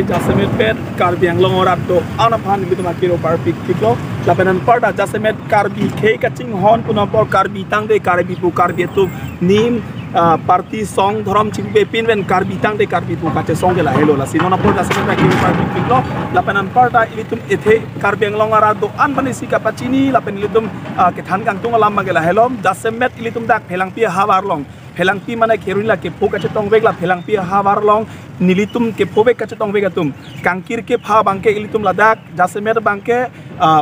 jasemet pet karbi yang longorat do anapan gitu makiro parpik tiklo lapenan parda jasemet karbi ke kacing hon punampor karbi tangde karbi pu karbi tu nim parti song dhorom chimbe pinven karbi tangde karbi pu kache song de la helo la sinona por jasemet makiro parpik tiklo lapenan parda ilitum ethe karbi yang longorat do anpani sika pacini lapen ilitum kethan kang tung alam magela helom jasemet ilitum dak phelang pi habar long phelang pi mana kerunla ke po kache tong vegla phelang pi habar long nilitum ke pobe kache tong vega tum kangkir ke pha bangke ilitum ladak jasemet bangke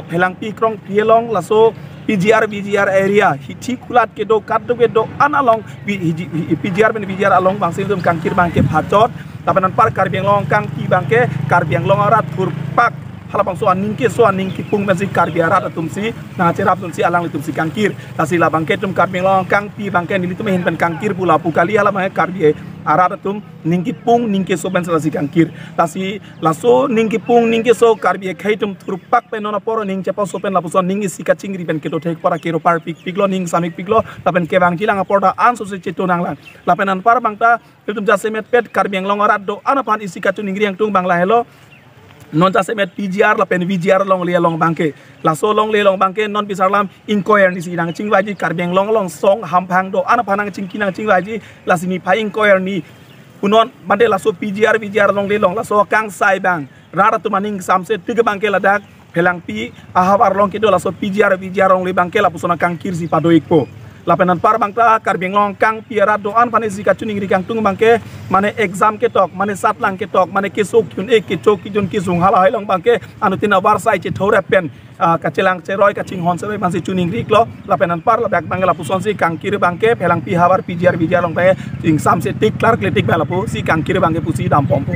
phelang pi krong pielong laso PGR area hithi kulat ke do kaddo ke do analong PGR along bangse ilitum kangkir bangke phachot tapanan par karbiang long kang pi bangke karbiang long arat thurpak halapang soan ningki pung mensi karbi arat atumsi na cerap tumsi alang litumsi kangkir tasi la bangke tum karbi long kang pi bangke nilitum hin pen kangkir pula pukali halamang karbi arat atum ningki pung ningki so ben selasi kangkir tasi laso ningki pung ningki so karbi khaitum turpak penona poro ning cepo so pen lapuson ningi sika chingri pen keto thek para kero par piglo ning samik piglo tapen ke bang kilang aporda an so se cheto nanglang lapenan par bangta litum jasemet pet karbi long arat do anapan isika tu ningri yang tung bangla helo non jasemet PGR la pen VGR long le long bangke la so long le long bangke non pisarlam inquiry ni sidang chingwaji karbeng long song hampang do ana panang chingkinang chingwaji la sini pai inquiry ni punon mande la so VGR long le long la so kang sai bang rara tu maning samse tiga bangke la dak phelang pi ahabar long ke do la so VGR long le bangke la pusona kang kirsi padoikpo lapenan par bangta karbeng long kang piara doan pane zika chuning rikang tung bangke mane exam ke tok mane satlang ke tok mane ke sok kyun ek ke chok ki jun ki sung hala hailong bangke anutina warsai che thore pen kacelang ceroi kacing hon sebe masih chuning rik lo lapenan par labak bangla puson si kang kiri bangke phelang pi habar PGR long pe ing sam se tik klar kletik bala pu si kang kiri bangke pusi dam pompo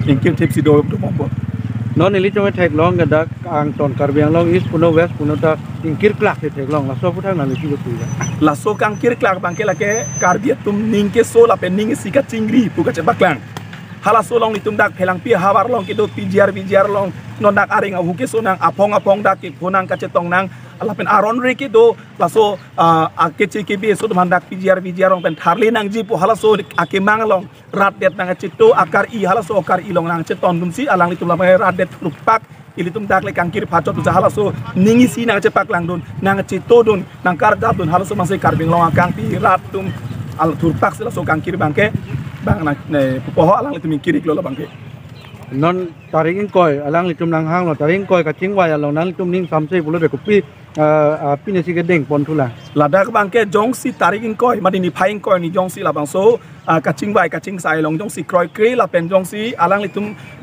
ing kir tip si do pompo non ini cuma thek long ga dak ang ton karbiang long is puno west puno ta ingkir klak thek long la so puthang na lisi ku la so kangkir klak bangke la ke karbi tum ningke so la pe ning sika chingri puka che baklang hala so long nitum dak phelang pi habar long ke do PGR long non dak aring ahu ke so nang apong dak ke phonang ka che tong nang ala pen aron re ke do la so akeche ke bi so mandak PGR long pen tharli nang ji pu hala so ake mangalong rat det nang chito akar I hala so akar I long nang che ton dum si alang nitum la rat det rupak ilitum dak le kangkir phachot tu hala so ningi si nang cepak lang dun nang chito dun nang kar dab dun hala so masih karbing long kang pi rat tum al turpak sila so kangkir bangke bang na poho alang litum kiri lo bangke non taring koi alang litum nang hang lo taring koi ka chingwai along nang litum ning samse bulo be kupi pine si gedeng pon thula ladak bangke jongsi taring koi madini phaing koi ni jongsi la bang so kacing sai long jongsi kroi kri la pen jongsi alang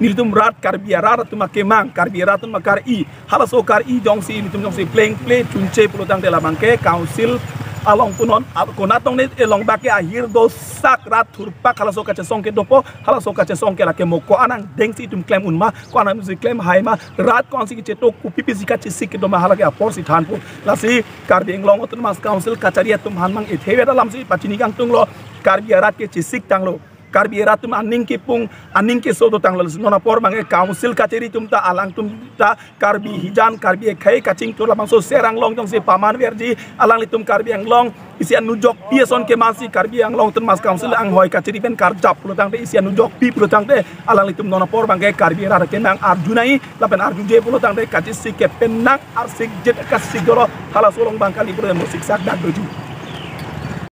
litum rat karbiara rat tum kemang karbiara tum makar I hala so kar I jongsi litum jongsi play chunche pulutang de la bangke council along punon konatong ne elong bake ahir do sak rat thurpak hala so kache song ke dopo hala so kache song ke la ke moko anang dengsi tum claim unma ko anang si claim haima rat konsi ke cheto ku pipi sika chisik ke do ma hala ke apor si than pu la si karbeng long otun mas council kacharia tum hanmang e thebe da lam si pachini kang tung lo karbi rat ke chisik tang lo karbi rat tum aning ke pung aning ke so do tang lo nona por bange council kacheri tum ta alang tum ta karbi hijan karbi khai kaching to la bang so serang long jong se paman verji alang litum karbi ang long isian nujok pieson ke masi karbi ang long tun mas council ang hoi kacheri pen karjap pulutang te isian nujok pi pulutang te alang litum nona por bange karbi rat ke nang arjunai lapen arjuje pulutang te kachisi ke penang arsik jet kasik doro hala solong bangkali pulutang musik sak dak doju